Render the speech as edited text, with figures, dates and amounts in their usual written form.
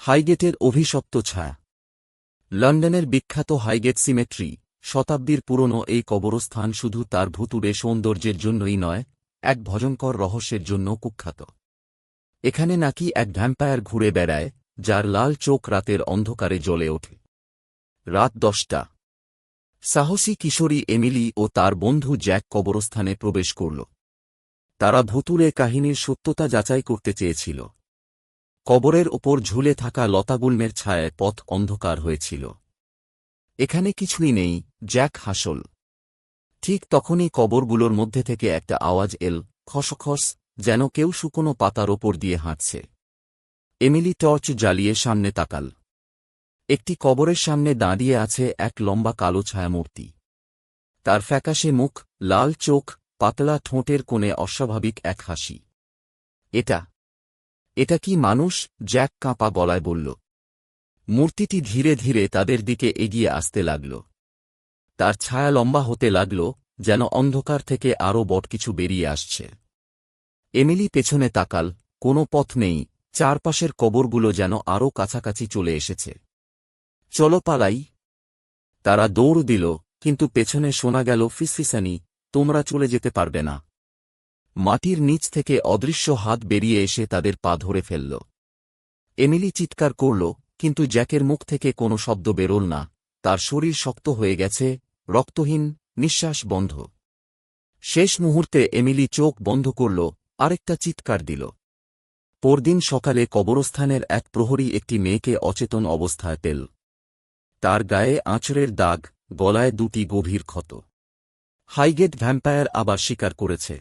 হাইগেটের অভিশপ্ত ছায়া। লন্ডনের বিখ্যাত হাইগেট সিমেট্রি, শতাব্দীর পুরনো এই কবরস্থান শুধু তার ভুতুড়ে সৌন্দর্যের জন্যই নয়, এক ভয়ঙ্কর রহস্যের জন্য কুখ্যাত। এখানে নাকি এক ভ্যাম্পায়ার ঘুরে বেড়ায়, যার লাল চোখ রাতের অন্ধকারে জ্বলে ওঠে। রাত 10টা। সাহসী কিশোরী এমিলি ও তার বন্ধু জ্যাক কবরস্থানে প্রবেশ করল। তারা ভুতুড়ে কাহিনীর সত্যতা যাচাই করতে চেয়েছিল। কবরের ওপর ঝুলে থাকা লতাগুল্মের ছায়ায় পথ অন্ধকার হয়েছিল। এখানে কিছুই নেই, জ্যাক হাসল। ঠিক তখনই কবরগুলোর মধ্যে থেকে একটা আওয়াজ এল, খসখস, যেন কেউ শুকনো পাতার ওপর দিয়ে হাঁটছে। এমিলি টর্চ জ্বালিয়ে সামনে তাকাল। একটি কবরের সামনে দাঁড়িয়ে আছে এক লম্বা কালো ছায়ামূর্তি। তার ফ্যাকাশে মুখ, লাল চোখ, পাতলা ঠোঁটের কোণে অস্বাভাবিক এক হাসি। এটা কি মানুষ? জ্যাক কাঁপা গলায় বলল। মূর্তিটি ধীরে ধীরে তাদের দিকে এগিয়ে আসতে লাগল। তার ছায়া লম্বা হতে লাগল, যেন অন্ধকার থেকে আরও বড় কিছু বেরিয়ে আসছে। এমিলি পেছনে তাকাল, কোনো পথ নেই, চারপাশের কবরগুলো যেন আরও কাছাকাছি চলে এসেছে। চলো পালাই। তারা দৌড় দিল, কিন্তু পেছনে শোনা গেল ফিসফিসানি, তোমরা চলে যেতে পারবে না। মাটির নিচ থেকে অদৃশ্য হাত বেরিয়ে এসে তাদের পা ধরে ফেলল। এমিলি চিৎকার করল, কিন্তু জ্যাকের মুখ থেকে কোনো শব্দ বেরোল না। তার শরীর শক্ত হয়ে গেছে, রক্তহীন, নিঃশ্বাস বন্ধ। শেষ মুহূর্তে এমিলি চোখ বন্ধ করল, আরেকটা চিৎকার দিল। পরদিন সকালে কবরস্থানের এক প্রহরী একটি মেয়েকে অচেতন অবস্থায় পেল। তার গায়ে আঁচড়ের দাগ, গলায় দুটি গভীর ক্ষত। হাইগেট ভ্যাম্পায়ার আবার শিকার করেছে।